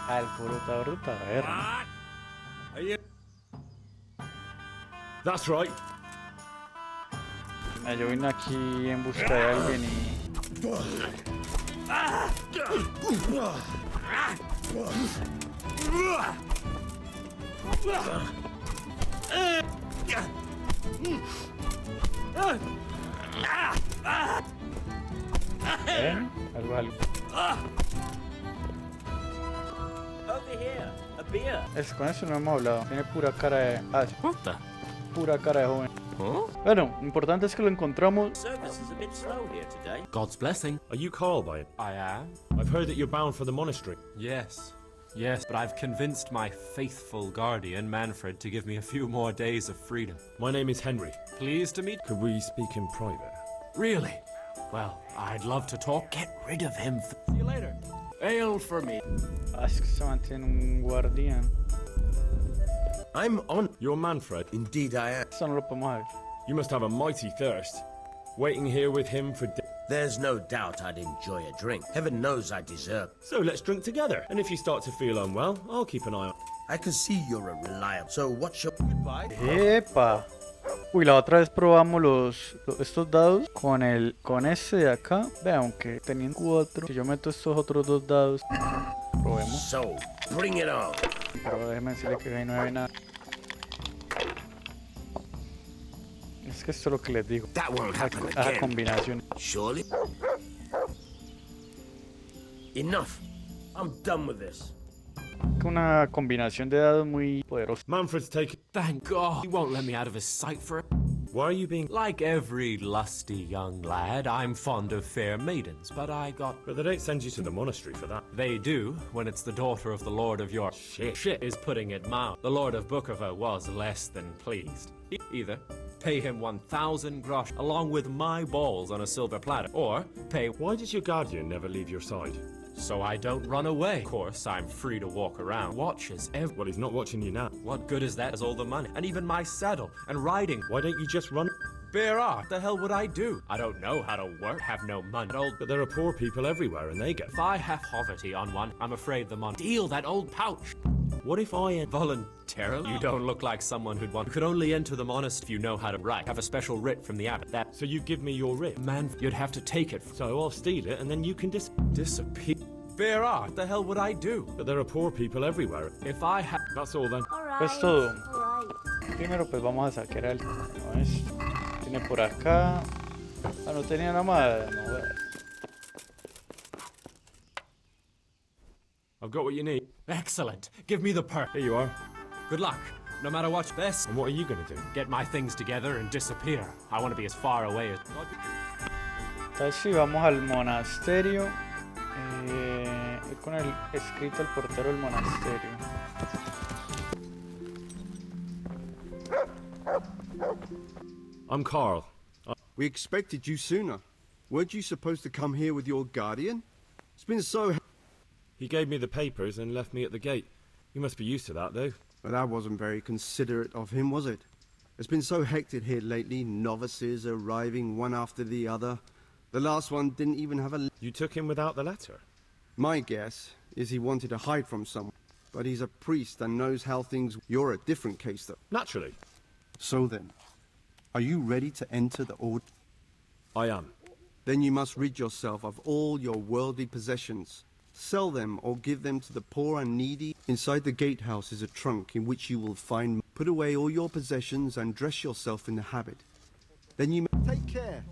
Alborotador de taberna. That's right. Yo vine aquí en busca de alguien y... Algo. Con eso no hemos hablado. Tiene pura cara de... pura cara de joven. Bueno, lo importante es que lo encontramos. God's blessing. Are you Carl by it? I am. I've heard that you're bound for the monastery. Yes. Yes, but I've convinced my faithful guardian, Manfred, to give me a few more days of freedom. My name is Henry. Pleased to meet... Could we speak in private? Really? Well, I'd love to talk. Get rid of him. See you later. Ale for me. Es que se mantiene un guardián. I'm on. You're Manfred. Indeed I am. Eso no lo podemos ver. You must have a mighty thirst. Waiting here with him for There's no doubt I'd enjoy a drink. Heaven knows I deserve. So let's drink together. And if you start to feel unwell, I'll keep an eye on. I can see you're a reliable. So what's your goodbye? ¡Epa! Uy, la otra vez probamos estos dados con este de acá. Vean, aunque tenían 4. Si yo meto estos otros 2 dados, probemos. So, bring it on. Pero déjeme decirle que ahí no hay nada. Es que esto es lo que les digo. That won't happen La again. combinación. Surely? Enough. I'm done with this. Una combinación de dados muy poderosa. Manfred's taken. Thank God. He won't let me out of his sight for it. Why are you being... Like every lusty young lad, I'm fond of fair maidens, but I got... But they don't send you to the monastery for that. They do, when it's the daughter of the Lord of York. Shit is putting it mild. The Lord of Bukover was less than pleased. Either pay him 1,000 grosh along with my balls on a silver platter, or pay... Why does your guardian never leave your side? So I don't run away. Of course, I'm free to walk around. Watches Well, he's not watching you now. What good is that as all the money? And even my saddle and riding. Why don't you just run? Bear art. The hell would I do? I don't know how to work, have no money. But there are poor people everywhere and they get... If I have poverty on one, I'm afraid the money... Steal that old pouch. What if I... Voluntarily? You don't look like someone who'd want... You could only enter the monastery if you know how to write. Have a special writ from the abbot. That... So you give me your writ? Man, you'd have to take it. So I'll steal it and then you can disappear. Bear art. What the hell would I do? But there are poor people everywhere. If I had... That's all then. Pues todo. Primero pues vamos a saquear al... ¿No es? Tiene por acá... Ah, no tenía nada más. No, I've got what you need. Excellent. Give me the perk. Here you are. Good luck. No matter what's best. And what are you going to do? Get my things together and disappear. I want to be as far away as... Entonces sí, vamos al monasterio. Ir con el escrito al portero del monasterio. I'm Carl. We expected you sooner. Weren't you supposed to come here with your guardian? It's been so... He gave me the papers and left me at the gate. You must be used to that, though. But that wasn't very considerate of him, was it? It's been so hectic here lately, novices arriving one after the other. The last one didn't even have a... You took him without the letter? My guess is he wanted to hide from someone. But he's a priest and knows how things... You're a different case, though. Naturally. So then, are you ready to enter the order? I am. Then you must rid yourself of all your worldly possessions. Sell them or give them to the poor and needy. Inside the gatehouse is a trunk in which you will find... Put away all your possessions and dress yourself in the habit. Then you may... Take care.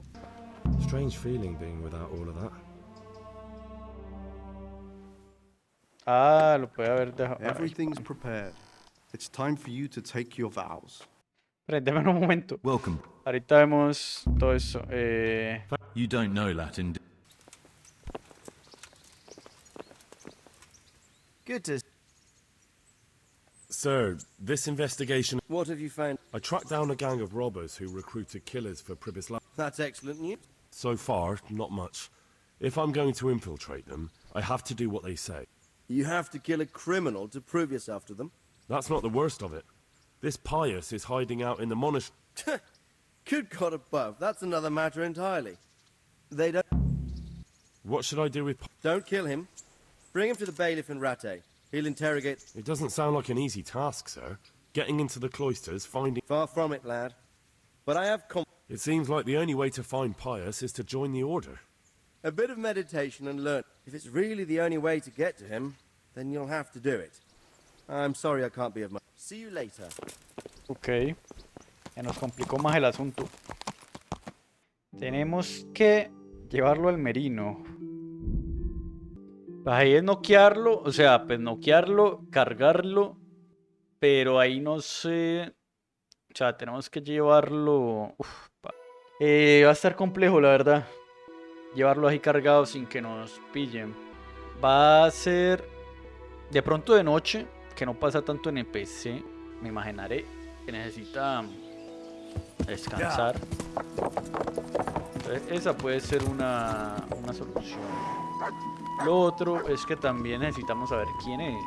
Strange feeling being without all of that. Ah, lo puede haber dejado. Everything's prepared. It's time for you to take your vows. Espera, déjame un momento. Welcome. Ahorita vemos todo eso. You don't know Latin. Good to... Sir, this investigation... What have you found? I tracked down a gang of robbers who recruited killers for Pribislav. That's excellent news. So far, not much. If I'm going to infiltrate them, I have to do what they say. You have to kill a criminal to prove yourself to them? That's not the worst of it. This pious is hiding out in the monastery. Good God above, that's another matter entirely. They don't... What should I do with... Don't kill him. Bring him to the bailiff in Rattay. He'll interrogate. It doesn't sound like an easy task, sir. Getting into the cloisters, finding... Far from it, lad. But I have It seems like the only way to find Pius is to join the order. a bit of meditation and learn. If it's really the only way to get to him, then you'll have to do it. I'm sorry I can't be of much. See you later. Ok. Se nos complicó más el asunto. Tenemos que llevarlo al merino. Pues ahí es noquearlo. O sea, pues noquearlo, cargarlo. Pero ahí no sé. O sea, tenemos que llevarlo. Va a estar complejo, la verdad. Llevarlo ahí cargado sin que nos pillen. Va a ser de pronto de noche, que no pasa tanto en el PC. Me imaginaré que necesita descansar. Entonces, esa puede ser una solución. Lo otro es que también necesitamos saber quién es,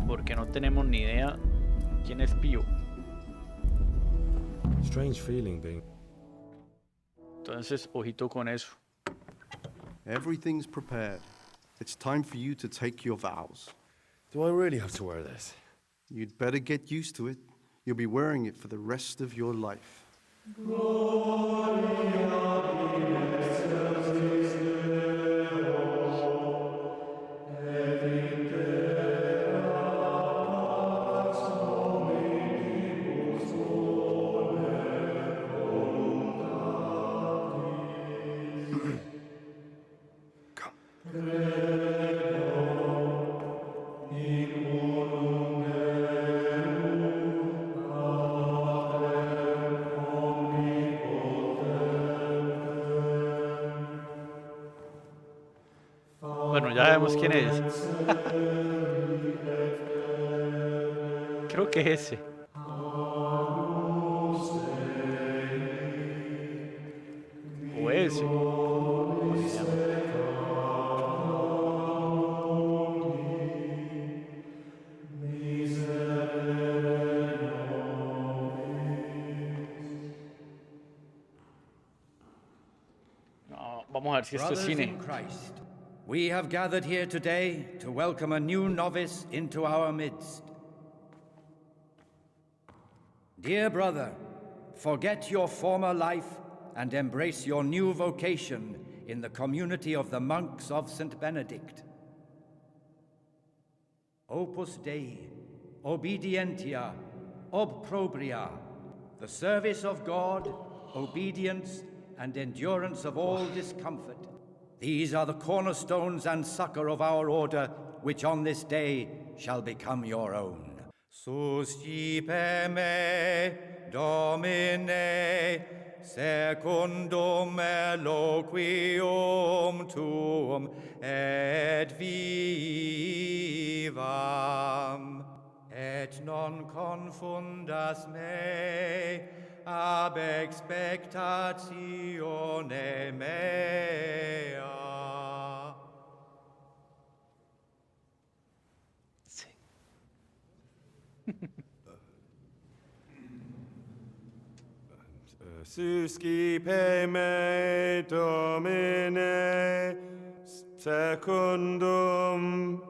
porque no tenemos ni idea quién es Pío. Strange feeling being... Entonces, ojito con eso. Everything's prepared. It's time for you to take your vows. Do I really have to wear this? You'd better get used to it. You'll be wearing it for the rest of your life. Bueno, ya sabemos quién es. Creo que es ese. O ese. ¿Cómo se llama? No, vamos a ver si esto es Brothers cine. in Christ, we have gathered here today to welcome a new novice into our midst. Dear brother, forget your former life and embrace your new vocation in the community of the monks of St. Benedict. Opus Dei, obedientia, obprobria, the service of God, obedience, and endurance of all discomfort. These are the cornerstones and succor of our order, which on this day shall become your own. Suscipe me, Domine, secundum eloquium tuum, et vivam, et non confundas me, ab expectatione mea. Suscipe me, Domine, secundum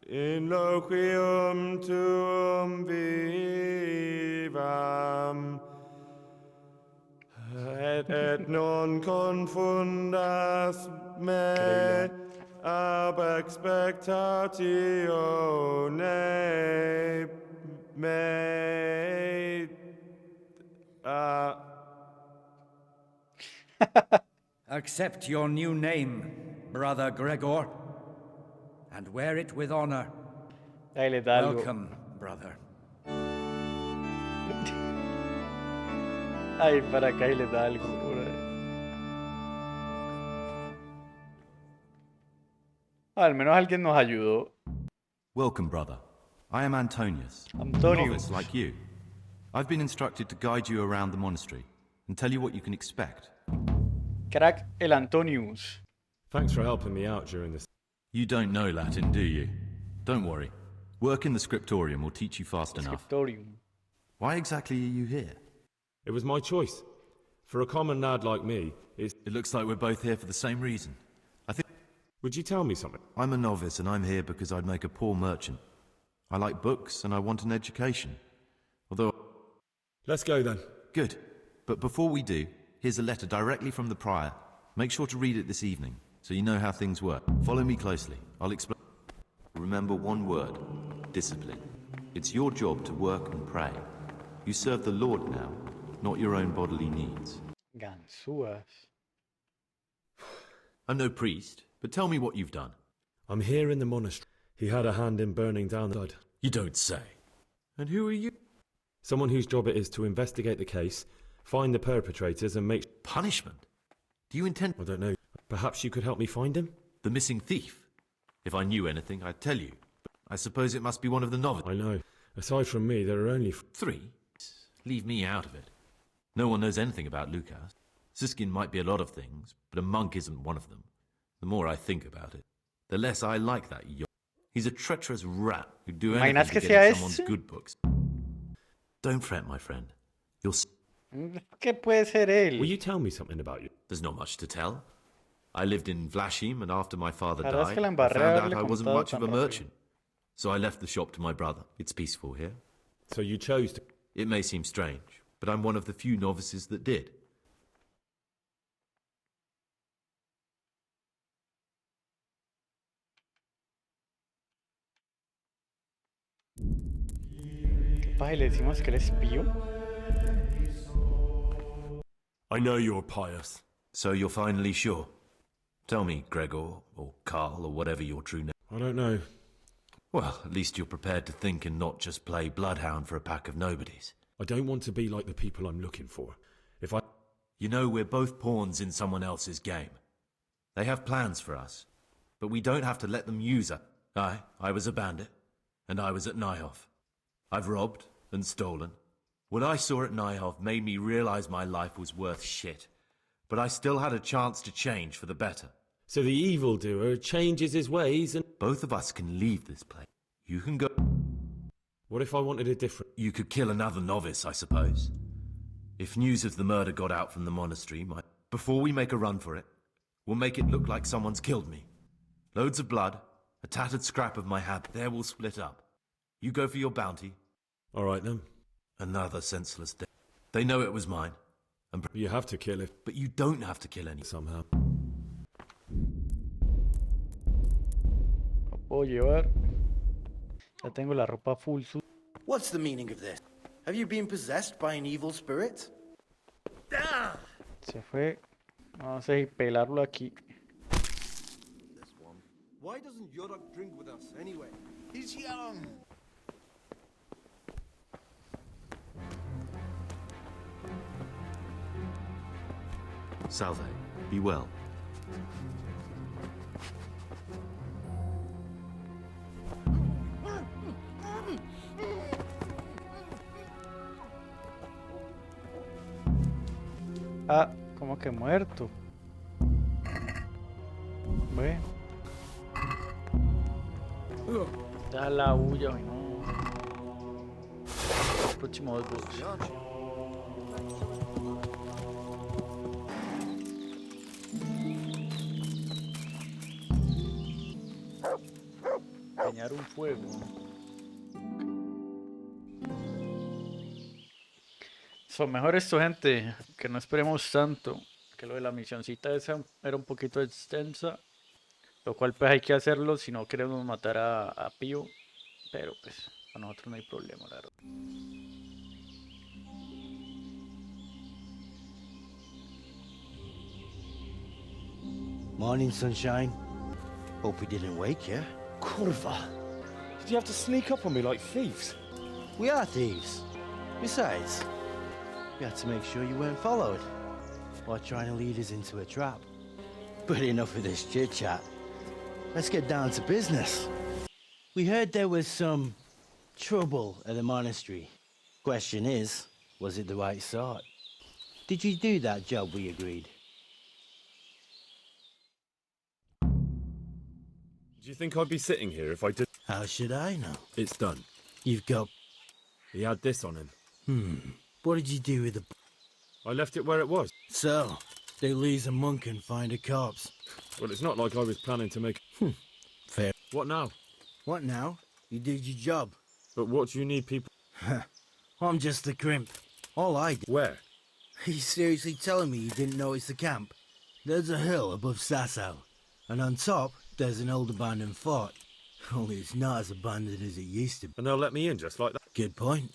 in loquium tuum vivam, et non confundas me ab expectatione me. Accept your new name, Brother Gregor, and wear it with honor. Ahí le da algo. Welcome, brother. Ay, para acá y le da algo. Al menos alguien nos ayudó. Welcome, brother. I am Antonius, a Antonius. novice like you. I've been instructed to guide you around the monastery and tell you what you can expect. Crack el Antonius. Thanks for helping me out during this. You don't know Latin, do you? Don't worry. Work in the scriptorium will teach you fast enough. Scriptorium. Why exactly are you here? It was my choice. For a common lad like me, It looks like we're both here for the same reason. Would you tell me something? I'm a novice and I'm here because I'd make a poor merchant. I like books and I want an education. Although... Let's go then. Good. But before we do, here's a letter directly from the prior. Make sure to read it this evening, so you know how things work. Follow me closely. I'll explain. Remember one word. Discipline. It's your job to work and pray. You serve the Lord now, not your own bodily needs. Ganzúas. I'm no priest, but tell me what you've done. I'm here in the monastery. He had a hand in burning down the... You don't say. And who are you? Someone whose job it is to investigate the case, find the perpetrators and make... Punishment? Do you intend... I don't know. Perhaps you could help me find him? The missing thief? If I knew anything, I'd tell you. But I suppose it must be one of the novices. I know. Aside from me, there are only... 3? Leave me out of it. No one knows anything about Lucas. Siskin might be a lot of things, but a monk isn't one of them. The more I think about it, the less I like that yo. He's a treacherous rat who'd do anything ¿Imaginas to que get sea in someone's ese? good books. Don't fret, my friend. You'll s- ¿Qué puede ser él? Will you tell me something about you? There's not much to tell. I lived in Vlashim, and after my father La verdad es died, que la I embarré found out haberle I wasn't contado much of tan a rápido. merchant. So I left the shop to my brother. It's peaceful here. So you chose to... It may seem strange, but I'm one of the few novices that did. Pa, y le decimos que él es pío. I know you're pious. So you're finally sure? Tell me, Gregor, or Carl, or whatever your true name. I don't know. Well, at least you're prepared to think and not just play bloodhound for a pack of nobodies. I don't want to be like the people I'm looking for. If I... You know, we're both pawns in someone else's game. They have plans for us, but we don't have to let them use us. I was a bandit, and I was at Nyhoff. I've robbed and stolen. What I saw at Nyhoff made me realize my life was worth shit, but I still had a chance to change for the better. So the evildoer changes his ways and... Both of us can leave this place. You can go... What if I wanted a different... You could kill another novice, I suppose. If news of the murder got out from the monastery, before we make a run for it, we'll make it look like someone's killed me. Loads of blood, a tattered scrap of my habit. There we'll split up. You go for your bounty. All right, then. Another senseless death. They know it was mine. And You have to kill it but you don't have to kill anyone. somehow. Lo puedo llevar. Ya tengo la ropa full suit. What's the meaning of this? Have you been possessed by an evil spirit? Se fue. Vamos a pelarlo aquí. This one. Why doesn't Yodak drink with us anyway? He's young. Salve. Be well. Ah, como que muerto. Bueno. Da la huya, ay, no. Próximo dos bots. Dañar un fuego. So, mejor esto, gente, que no esperemos tanto, que lo de la misioncita esa era un poquito extensa, lo cual pues hay que hacerlo si no queremos matar a Pío, pero pues a nosotros no hay problema, la verdad. Morning, sunshine. Hope we didn't wake you. Kurva! Did you have to sneak up on me like thieves? We are thieves. Besides, we had to make sure you weren't followed while trying to lead us into a trap. But enough of this chit-chat. Let's get down to business. We heard there was some trouble at the monastery. Question is, was it the right sort? Did you do that job we agreed? Do you think I'd be sitting here if I did... How should I know? It's done. You've got... He had this on him. What did you do with the... I left it where it was. So, They lose a monk and find a corpse. Well, it's not like I was planning to make... Fair. What now? What now? You did your job. But what do you need people... I'm just the crimp. All I did. Where? Are you seriously telling me you didn't notice the camp? There's a hill above Sasau, and on top there's an old abandoned fort. Only it's not as abandoned as it used to be. And they'll let me in just like that? Good point.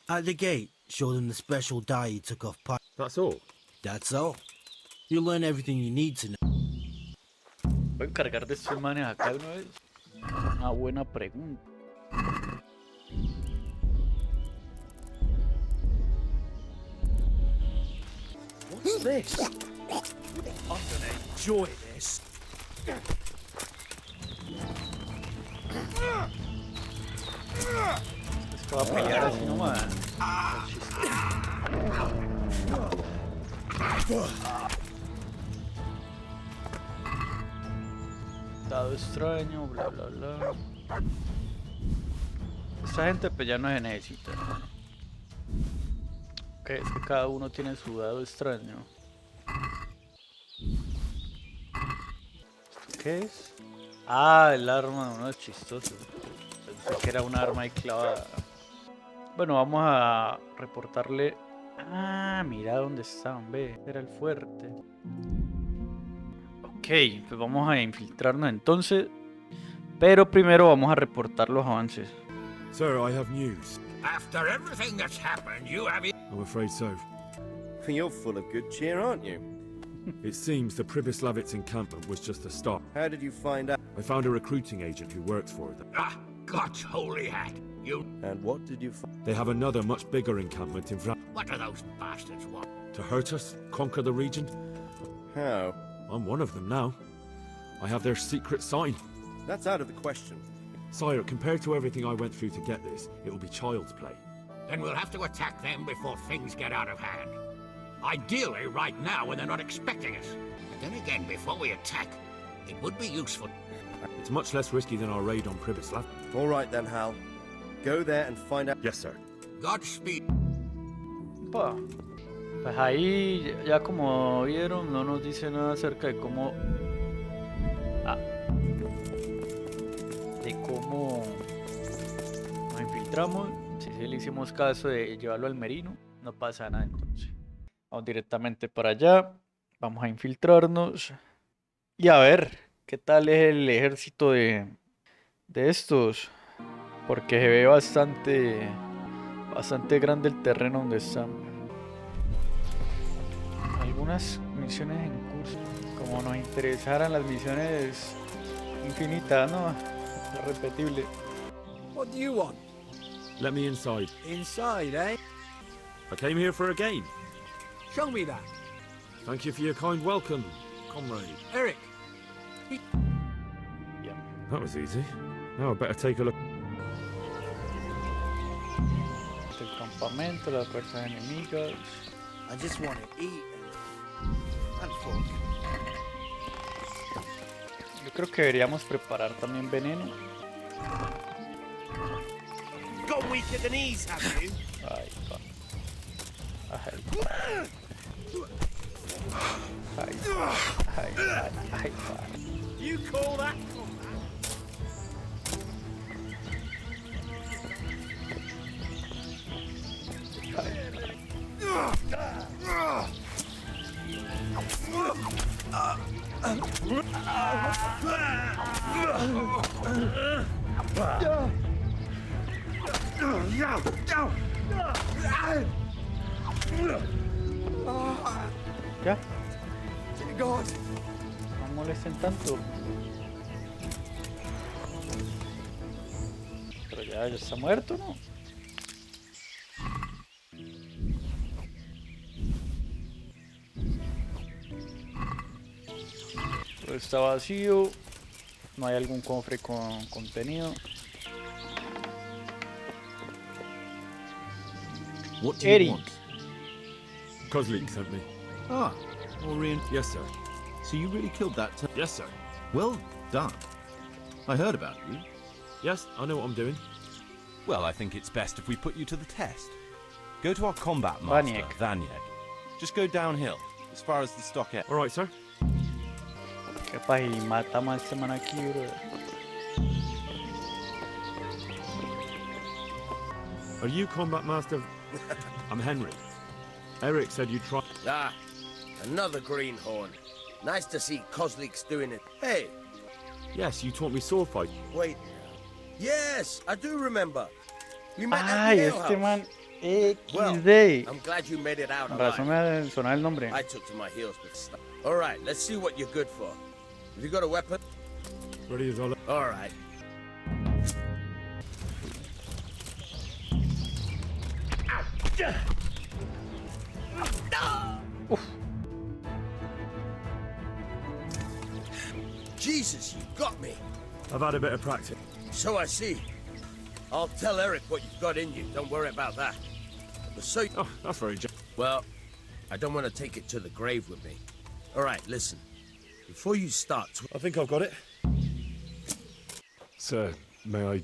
At the gate, show them the special dye you took off Pi. That's all? That's all. You'll learn everything you need to know. ¿Voy a encargar de estos manes acá de una vez? Una buena pregunta. What's this? I'm gonna enjoy this. Esto va a pelear así nomás. Dado extraño, bla bla bla. Esta gente pues ya no se necesita. Ok, es que cada uno tiene su dado extraño. ¿Esto qué es? Ah, el arma de uno es chistoso. Pensé que era un arma ahí clavada. Bueno, vamos a reportarle. Ah, mira dónde están, ve. Era el fuerte. Ok, pues vamos a infiltrarnos entonces. Pero primero vamos a reportar los avances. Sir, I have news. After everything that's happened, you have... I'm afraid so. You're full of good cheer, aren't you? It seems the Pribyslavitz encampment was just a stop. How did you find out? I found a recruiting agent who works for them. Ah, God's holy hat. You... And what did you find? They have another much bigger encampment in front. What do those bastards want? To hurt us? Conquer the region? How? I'm one of them now. I have their secret sign. That's out of the question. Sire, compared to everything I went through to get this, it will be child's play. Then we'll have to attack them before things get out of hand. Ideally, right now when they're not expecting us. But then again, before we attack, it would be useful. It's much less risky than our raid on Pribyslav. All right then, Hal. Go there and find out. Yes, sir. Godspeed. Opa. Pues ahí ya como vieron no nos dice nada acerca de cómo nos infiltramos. Si sí le hicimos caso de llevarlo al merino, no pasa nada entonces. Vamos directamente para allá. Vamos a infiltrarnos y a ver qué tal es el ejército de estos, porque se ve bastante grande el terreno donde están. Algunas misiones en curso, como nos interesaran las misiones infinitas, ¿no? Irrepetible. What do you want? Let me inside. Inside, eh? I came here for a game. Show me that. Thank you for your kind welcome, comrade. Eric. Yeah. That was easy. Now I better take a look. El campamento, las fuerzas enemigas. I just want to eat and fuck. Yo creo que deberíamos preparar también veneno. Got weak at the knees, have you? Ay, pa. Ay, pa. Ay, pa. You call that? ¿Ya? No molesten tanto. Pero ya está muerto, ¿no? Todo está vacío. No hay algún cofre con contenido. What do you Eddie. want? Kozlik sent me. Ah, Orient. Yes, sir. So you really killed that Yes, sir. Well done. I heard about you. Yes, I know what I'm doing. Well, I think it's best if we put you to the test. Go to our combat master, Vaniek. Vaniek. Just go downhill. as far as the stockade. All right, sir. ¿Qué pasa? Y matamos a este man aquí, bro. Are you combat master? I'm Henry. Eric said you tried. Ah, another greenhorn. Nice to see Kozlik's doing it. Hey, Yes, you taught me sword fight. wait. Yes, I do remember. We met at Ay, the ale este house. man Well, XD. I'm glad you made it out Con razón alive. me sonaba el nombre. I took to my heels with stuff. All right, let's see what you're good for. Have you got a weapon? Ready as all. All right. Jesus, you got me. I've had a bit of practice. So I see. I'll tell Eric what you've got in you. Don't worry about that. But so, Oh, that's very. well, I don't want to take it to the grave with me. All right, listen. Before you start, I think I've got it. Sir, may I?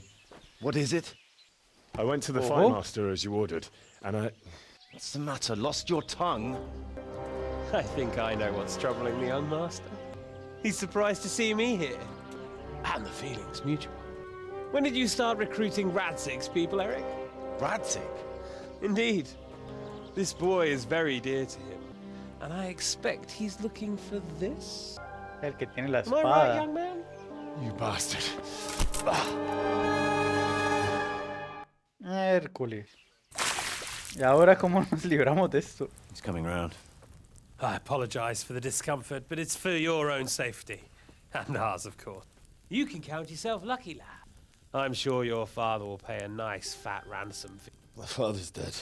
What is it? I went to the Oh. fight master as you ordered, and I. What's the matter? Lost your tongue? I think I know what's troubling the young master. He's surprised to see me here. And the feeling's mutual. When did you start recruiting Radzig's people, Eric? Radzig? Indeed. This boy is very dear to him. And I expect he's looking for this. El que tiene la Am I right, espada. young man? You bastard. Hércules. ¿Y ahora cómo nos libramos de esto? He's coming round. I apologize for the discomfort, but it's for your own safety. And ours, of course. You can count yourself lucky, lad. I'm sure your father will pay a nice fat ransom fee. My father's dead.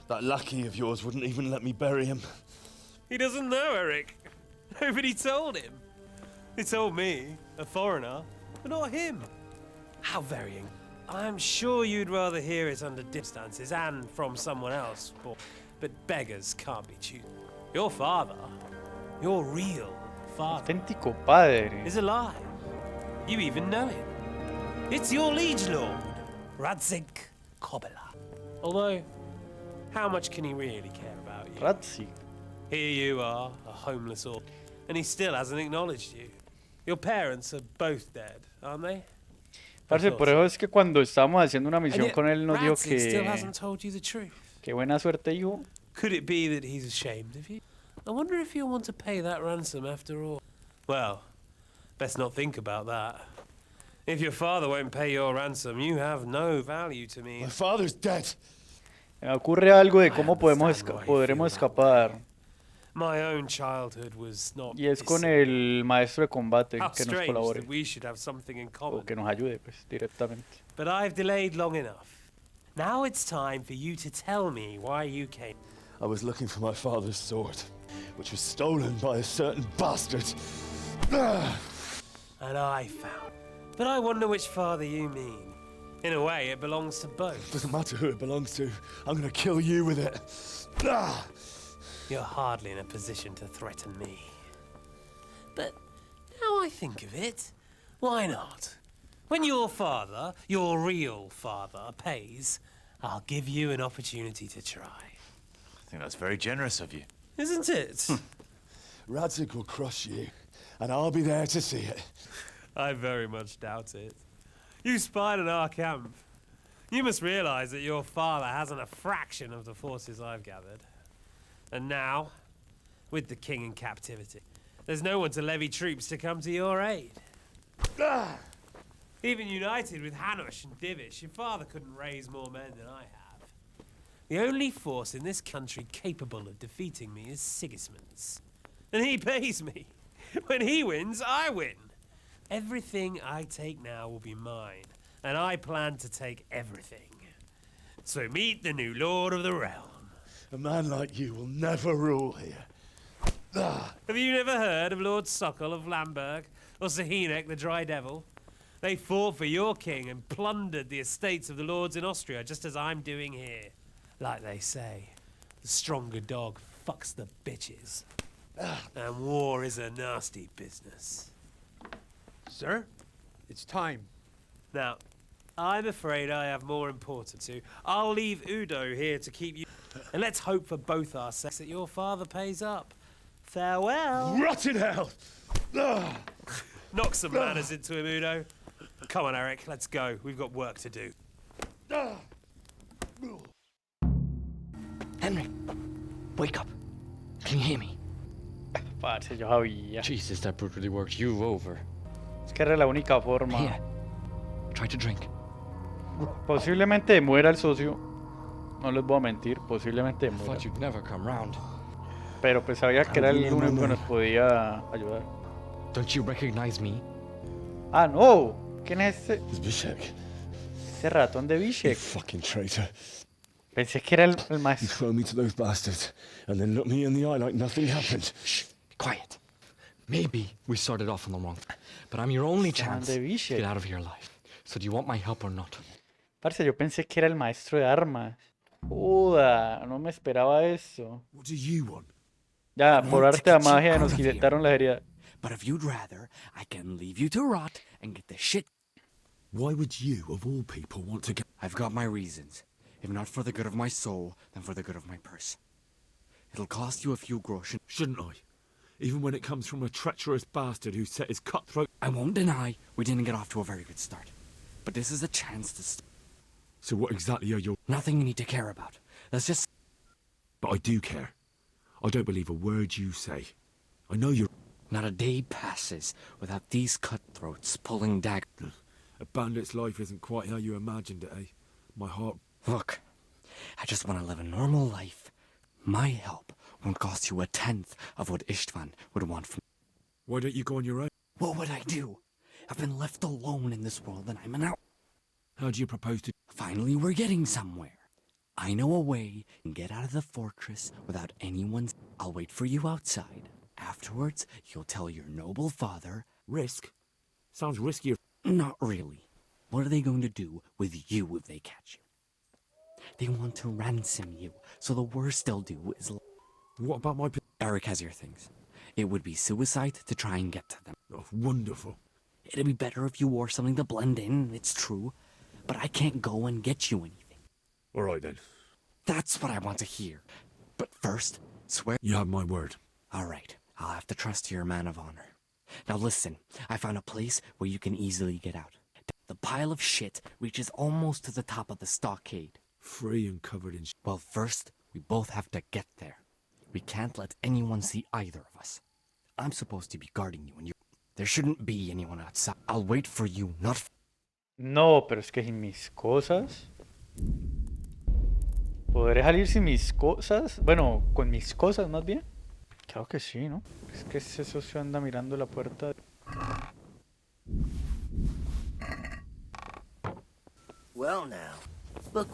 That lackey of yours wouldn't even let me bury him. He doesn't know, Eric. Nobody told him. He told me, a foreigner, but not him. How varying. I'm sure you'd rather hear it under circumstances and from someone else, but beggars can't be choosers. Your father, your real father, Auténtico padre. is alive. You even know him. It's your liege lord, Radzig Kobyla. Although, how much can he really care about you? Ratzi. Here you are, a homeless orphan, and he still hasn't acknowledged you. Your parents are both dead, aren't they? Parce, por eso es que cuando estábamos haciendo una And misión yet, con él nos dijo Radzig still que... hasn't told you the truth. Que buena suerte, hijo. Could it be that he's ashamed of you? I wonder if you'll want to pay that ransom after all. Well, best not think about that. If your father won't pay your ransom, you have no value to me. My father's dead. Me ocurre algo de cómo understand why you podremos feel that escapar. My own childhood was not. Y es con dissimilar. el maestro de combate How que nos strange colabore. that we should have something in O common. que nos ayude, pues, directamente. But I've delayed long enough. Now it's time for you to tell me why you came. I was looking for my father's sword, which was stolen by a certain bastard. And I found. But I wonder which father you mean. In a way, it belongs to both. Doesn't matter who it belongs to. I'm gonna kill you with it. You're hardly in a position to threaten me. But now I think of it, why not? When your father, your real father, pays, I'll give you an opportunity to try. I think that's very generous of you. Isn't it? Radzig will crush you, and I'll be there to see it. I very much doubt it. You spied on our camp. You must realize that your father hasn't a fraction of the forces I've gathered. And now, with the king in captivity, there's no one to levy troops to come to your aid. Even united with Hanush and Divish, your father couldn't raise more men than I have. The only force in this country capable of defeating me is Sigismund's. And he pays me. When he wins, I win. Everything I take now will be mine, and I plan to take everything. So meet the new lord of the realm. A man like you will never rule here. Have you never heard of Lord Sokol of Lamberg, or Sahinek the Dry Devil? They fought for your king and plundered the estates of the lords in Austria, just as I'm doing here. Like they say, the stronger dog fucks the bitches. And war is a nasty business. Sir, it's time. Now, I'm afraid I have more important to. I'll leave Udo here to keep you. And let's hope for both our sakes that your father pays up. Farewell. Rotted hell! Ugh. Knock some manners into him, Udo. Come on, Eric, let's go. We've got work to do. Henry, wake up. Can you hear me? Parce, yo sabía. Jesus, that brutally worked you over. Es que era la única forma. Here, try to drink. Posiblemente muera el socio. No les voy a mentir, posiblemente I muera. thought you'd never come round. Pero pues sabía que era el único que nos podía ayudar. Don't you recognize me? Ah, no. ¿Quién es ese? It's Bishek. Ese ratón de You Bishek. fucking traitor. Pensé que era el You maestro. throw me to those bastards and then look me in the eye like nothing happened. Shh, be quiet. Maybe we started off on the wrong, but I'm your only chance de to Bishek. get out of here alive. So do you want my help or not? Parce, yo pensé que era el maestro de armas. Joda, no me esperaba eso. What do you want? Ya, I por want arte to de get you magia out nos of here. quitaron la herida. But if you'd rather, I can leave you to rot and get the shit. Why would you, of all people, want to go? I've got my reasons. If not for the good of my soul, then for the good of my purse. It'll cost you a few groschen. Shouldn't I? Even when it comes from a treacherous bastard who set his cutthroat... I won't deny we didn't get off to a very good start. But this is a chance to... So what exactly are your... Nothing you need to care about. Let's just... But I do care. I don't believe a word you say. I know you're... Not a day passes without these cutthroats pulling daggers. A bandit's life isn't quite how you imagined it, eh? My heart... Look, I just want to live a normal life. My help won't cost you a tenth of what Istvan would want from... Why don't you go on your own? What would I do? I've been left alone in this world and I'm an out... How do you propose to... Finally, we're getting somewhere. I know a way to get out of the fortress without anyone's... I'll wait for you outside. Afterwards, you'll tell your noble father... Risk? Sounds riskier. Not really. What are they going to do with you if they catch you? They want to ransom you, so the worst they'll do is... What about my... Eric has your things. It would be suicide to try and get to them. Oh, wonderful. It'd be better if you wore something to blend in, it's true. But I can't go and get you anything. All right, then. That's what I want to hear. But first, swear... You have my word. All right, I'll have to trust your man of honor. Now listen, I found a place where you can easily get out. The pile of shit reaches almost to the top of the stockade. Free and covered in... Well, first, we both have to get there. We can't let anyone see either of us. I'm supposed to be guarding you and you... There shouldn't be anyone outside. I'll wait for you, not... No, pero es que sin mis cosas. ¿Podré salir sin mis cosas? Bueno, con mis cosas más bien. Claro que sí, ¿no? Es que ese socio anda mirando la puerta. Well now, look.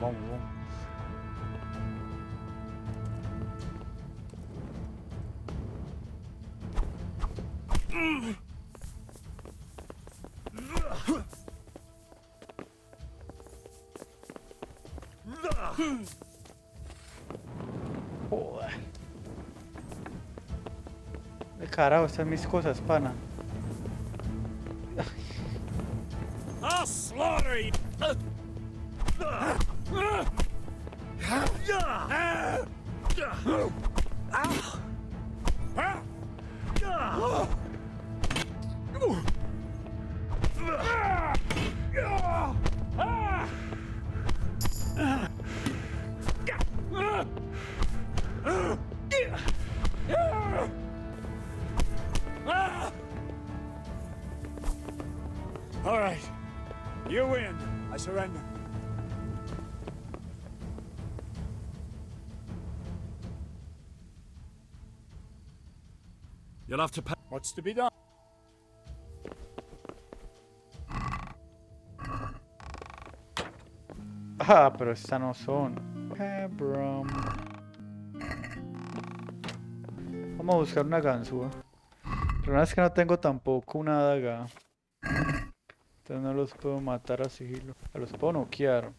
Vamos, vamos. Joder. De carajo, estas mis cosas, pana. I'll slaughter you! All right. You win. I surrender. You'll have to pay... What's to be done? Ah, pero estas no son. Bro. Vamos a buscar una ganzúa. problema es que no tengo tampoco una daga. Entonces no los puedo matar a sigilo. Los puedo noquear.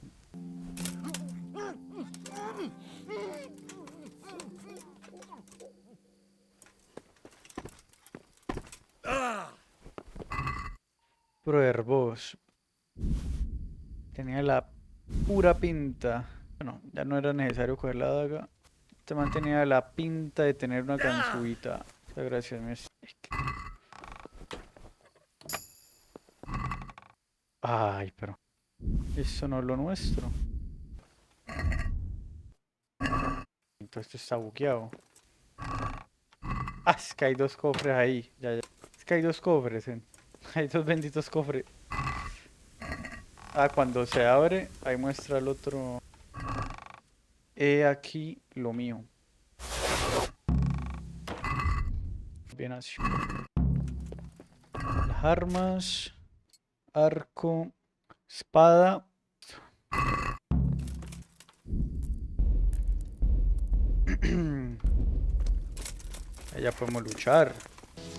Proverbos. Tenía la pura pinta. Bueno, ya no era necesario coger la daga. Este man tenía la pinta de tener una ganzúita. Muchas gracias, Messi. Ay, pero eso no es lo nuestro. Entonces esto está bugueado. Ah, es que hay dos cofres ahí. Ya. Es que hay dos cofres, Hay dos benditos cofres. Ah, cuando se abre, ahí muestra el otro. He aquí lo mío. Bien así. Las armas. Arco. Espada. Ya podemos luchar.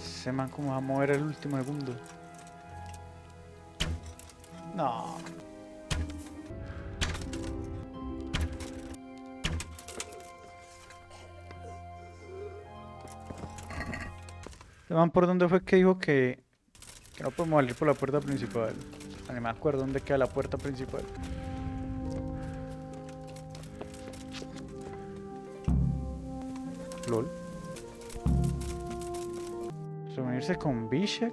Se man como va a mover el último segundo. No. Se man por dónde fue que dijo que no podemos salir por la puerta principal. Ni me acuerdo dónde queda la puerta principal. LOL. Reunirse con Bishop.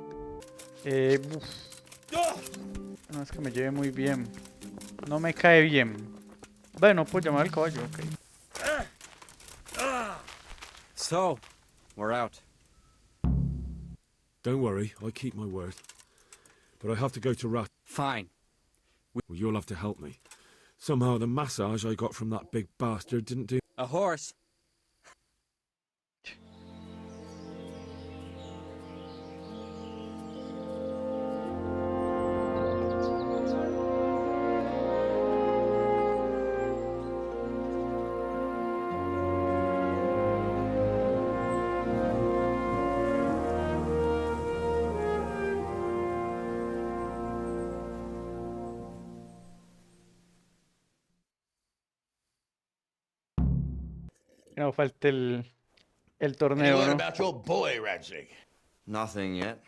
No es que me lleve muy bien. No me cae bien. Bueno, puedo llamar al caballo, ok. So, we're out. Don't worry, I keep my word. But I have to go to Rat. Fine. Well, you'll have to help me. Somehow the massage I got from that big bastard didn't do... A horse. No falta el torneo, What ¿no? about your boy, Radzig? Nothing yet.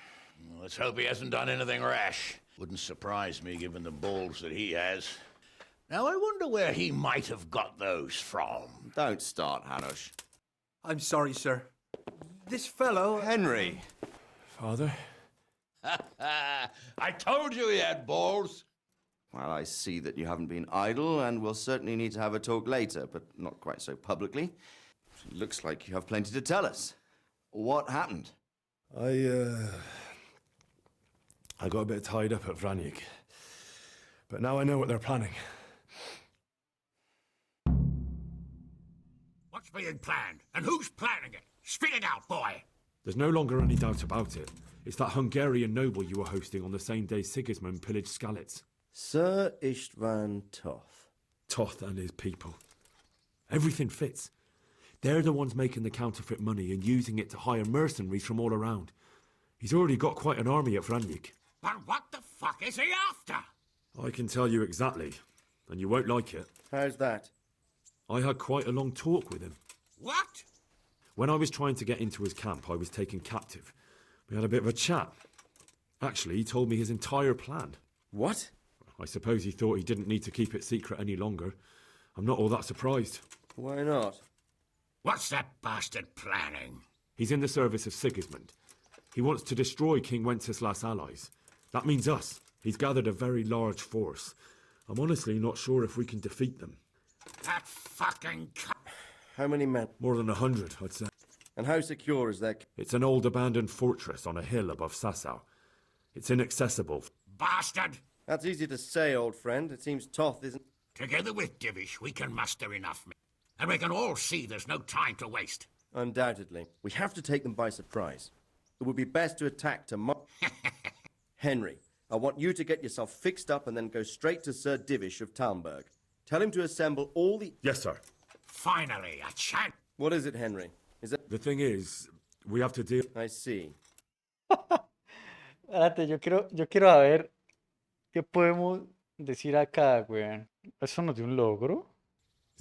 Well, let's hope he hasn't done anything rash. Wouldn't surprise me given the balls that he has. Now, I wonder where he might have got those from. Don't start, Hanush. I'm sorry, sir. This fellow... Henry! Father? I told you he had balls. Well, I see that you haven't been idle, and we'll certainly need to have a talk later, but not quite so publicly. It looks like you have plenty to tell us. What happened? I got a bit tied up at Vranyig. But now I know what they're planning. What's being planned? And who's planning it? Spit it out, boy. There's no longer any doubt about it. It's that Hungarian noble you were hosting on the same day Sigismund pillaged Skalitz. Sir Istvan Toth. Toth and his people. Everything fits. They're the ones making the counterfeit money and using it to hire mercenaries from all around. He's already got quite an army at Vranyig. But what the fuck is he after? I can tell you exactly, and you won't like it. How's that? I had quite a long talk with him. What? When I was trying to get into his camp, I was taken captive. We had a bit of a chat. Actually, he told me his entire plan. What? I suppose he thought he didn't need to keep it secret any longer. I'm not all that surprised. Why not? What's that bastard planning? He's in the service of Sigismund. He wants to destroy King Wenceslas' allies. That means us. He's gathered a very large force. I'm honestly not sure if we can defeat them. That fucking How many men? More than 100, I'd say. And how secure is that? It's an old abandoned fortress on a hill above Sasau. It's inaccessible. bastard! That's easy to say, old friend. It seems Toth isn't... Together with Divish, we can muster enough men. And we can all see there's no time to waste. Undoubtedly. We have to take them by surprise. It would be best to attack tomorrow. Henry, I want you to get yourself fixed up and then go straight to Sir Divish of Talmberg. Tell him to assemble all the... Yes, sir. Finally, a chance. What is it, Henry? Is it... The thing is, we have to deal... I see. Espérate, yo quiero saber qué podemos decir acá, weón. ¿Eso nos dio un logro?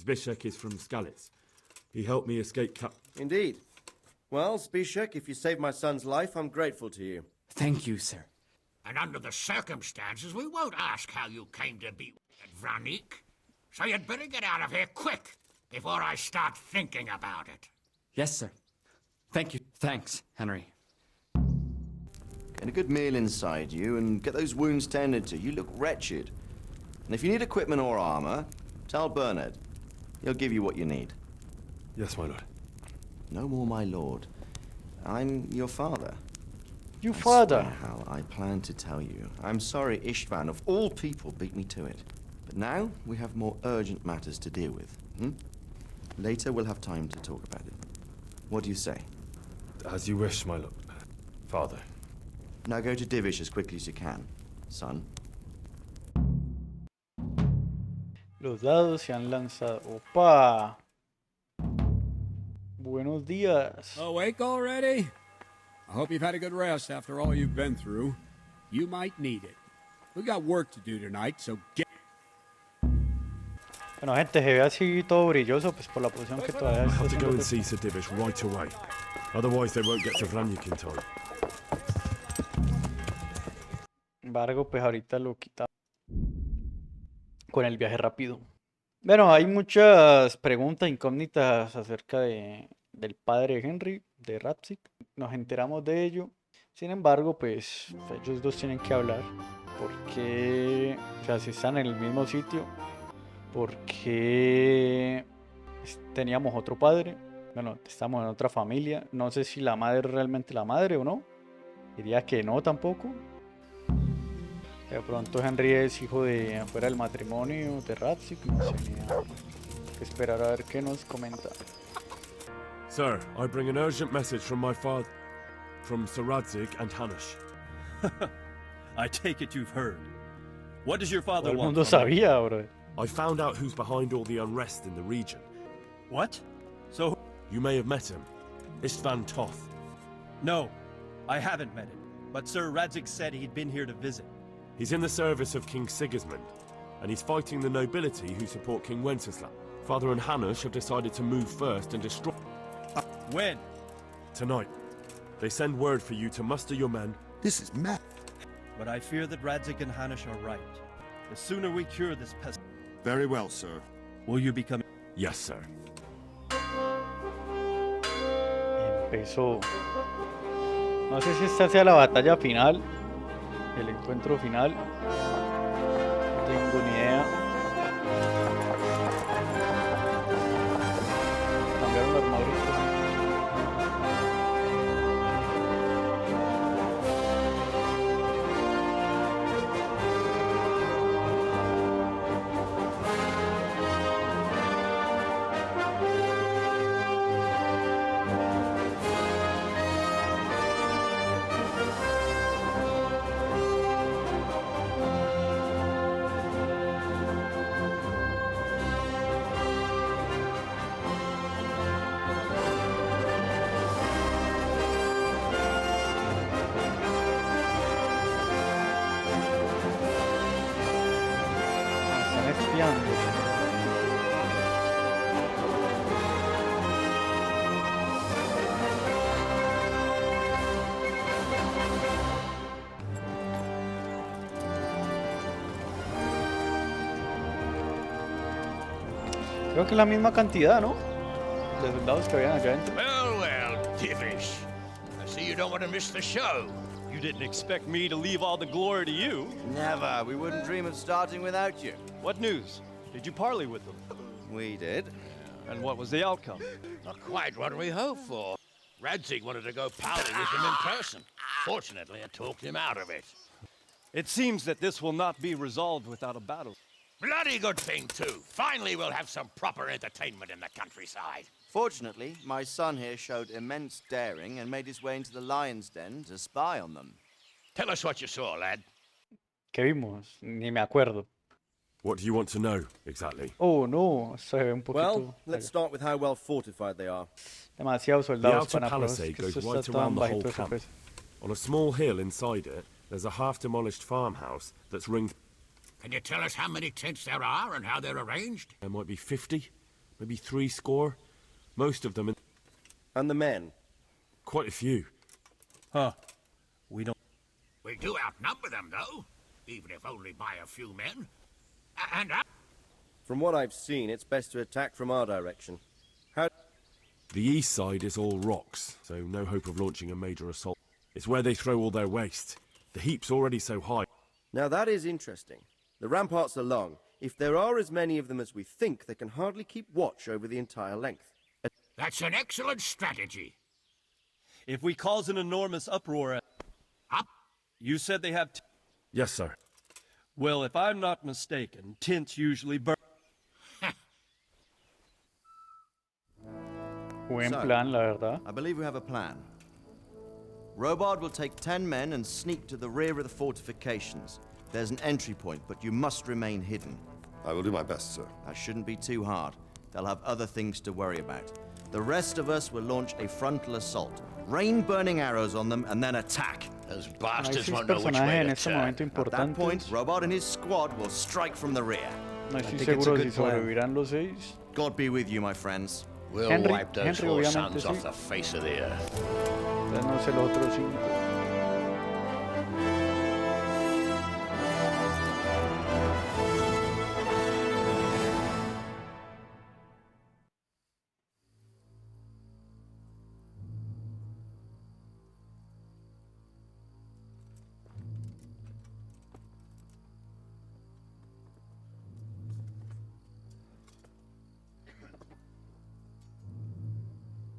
Zbyszek is from Skalitz. He helped me escape Indeed. Well, Zbyszek, if you saved my son's life, I'm grateful to you. Thank you, sir. And under the circumstances, we won't ask how you came to be at Vranik. So you'd better get out of here quick before I start thinking about it. Yes, sir. Thank you. Thanks, Henry. Get a good meal inside you and get those wounds tended to. You look wretched. And if you need equipment or armor, tell Bernard. He'll give you what you need. Yes, my lord. No more, my lord. I'm your father. You father? Hal, I planned to tell you. I'm sorry Istvan, of all people, beat me to it. But now we have more urgent matters to deal with. Later we'll have time to talk about it. What do you say? As you wish, my lord. Father. Now go to Divish as quickly as you can, son. Los dados se han lanzado. ¡Opa! Buenos días. Awake already? I hope you've had a good rest after all you've been through. You might need it. We've got work to do tonight, so get... Bueno, gente, se ve así todo brilloso, pues por la posición que todavía I está have to go haciendo. and see Sir Divish right away. Otherwise they won't get to Vranik in time. Sin embargo, pues ahorita lo quitamos con el viaje rápido. Bueno, hay muchas preguntas incógnitas acerca del padre de Henry, de Radzig. Nos enteramos de ello. Sin embargo, pues ellos dos tienen que hablar. Porque, o sea, si están en el mismo sitio, porque teníamos otro padre. Bueno, estamos en otra familia. No sé si la madre es realmente la madre o no. Diría que no tampoco. De pronto Henry es hijo de afuera del matrimonio de Radzig. No sé, ni idea. Hay que esperar a ver qué nos comenta. Sir, I bring an urgent message from my father, from Sir Radzig and Hanush. I take it you've heard. What does your father Todo el want mundo from you? sabía, bro. I found out who's behind all the unrest in the region. What? So... You may have met him. Istvan Toth. No, I haven't met him. But Sir Radzig said he'd been here to visit. He's in the service of King Sigismund, and he's fighting the nobility who support King Wenceslav. Father and Hanush have decided to move first and destroy... When? Tonight. They send word for you to muster your men. This is mad. But I fear that Radzig and Hanush are right. The sooner we cure this pest... Very well, sir. Will you become... Yes, sir. Empezó. No sé si esta sea la batalla final, el encuentro final. No tengo ni idea. Cambiaron la armadura. Están espiando. Creo que es la misma cantidad, ¿no? De soldados que habían allá adentro. Well, Divish. I see you don't want to miss the show. You didn't expect me to leave all the glory to you. Never. We wouldn't dream of starting without you. What news? Did you parley with them? We did. And what was the outcome? Not quite what we hoped for. Radzig wanted to go parley with him in person. Fortunately, I talked him out of it. It seems that this will not be resolved without a battle. Bloody good thing, too. Finally, we'll have some proper entertainment in the countryside. Fortunately, my son here showed immense daring and made his way into the lion's den to spy on them. Tell us what you saw, lad. ¿Qué vimos? Ni me acuerdo. What do you want to know, exactly? Oh, no. Se ve un poquito. Well, let's start with how well fortified they are. Demasiados The soldados outer para palisade que goes esto right está tan around the whole bajito de camp. sorpresa. On a small hill inside it, there's a half-demolished farmhouse that's ringed. Can you tell us how many tents there are and how they're arranged? There might be 50, maybe 3 score. Most of them in... And the men? Quite a few. Huh. We don't... We do outnumber them, though, even if only by a few men. And From what I've seen, it's best to attack from our direction. How... The east side is all rocks, so no hope of launching a major assault. It's where they throw all their waste. The heap's already so high. Now that is interesting. The ramparts are long. If there are as many of them as we think, they can hardly keep watch over the entire length. That's an excellent strategy. If we cause an enormous uproar... Up? You said they have... Yes, sir. Well, if I'm not mistaken, tents usually burn... Buen plan, la verdad. I believe we have a plan. Robard will take 10 men and sneak to the rear of the fortifications. There's an entry point, but you must remain hidden. I will do my best, sir. That shouldn't be too hard. They'll have other things to worry about. The rest of us will launch a frontal assault. Rain burning arrows on them and then attack. Those Hay bastards 6 won't know which personajes way en to este turn. momento At that point, importantes. Robard and his squad will strike from the rear. No estoy think it's a seguro good si sobrevivirán los 6. God be with you, my friends. We'll Henry- wipe those Henry, four obviamente, sons off sí. the face of the earth. Entonces no sé los otros 5.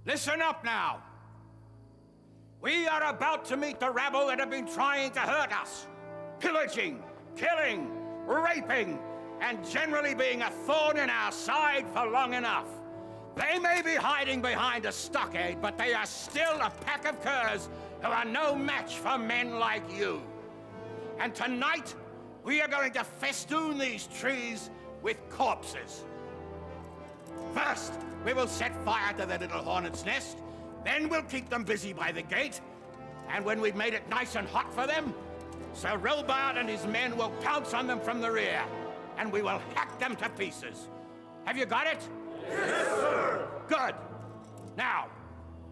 Listen up now. We are about to meet the rabble that have been trying to hurt us. Pillaging, killing, raping, and generally being a thorn in our side for long enough. They may be hiding behind a stockade, but they are still a pack of curs who are no match for men like you. And tonight, we are going to festoon these trees with corpses. First, we will set fire to the little hornet's nest. Then we'll keep them busy by the gate. And when we've made it nice and hot for them, Sir Robard and his men will pounce on them from the rear. And we will hack them to pieces. Have you got it? Yes, sir! Good. Now,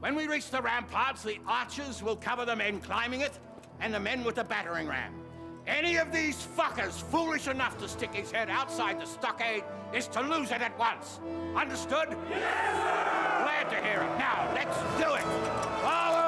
when we reach the ramparts, the archers will cover the men climbing it, and the men with the battering ram. Any of these fuckers foolish enough to stick his head outside the stockade is to lose it at once. Understood? Yes, sir! Glad to hear it. Now, let's do it. Forward!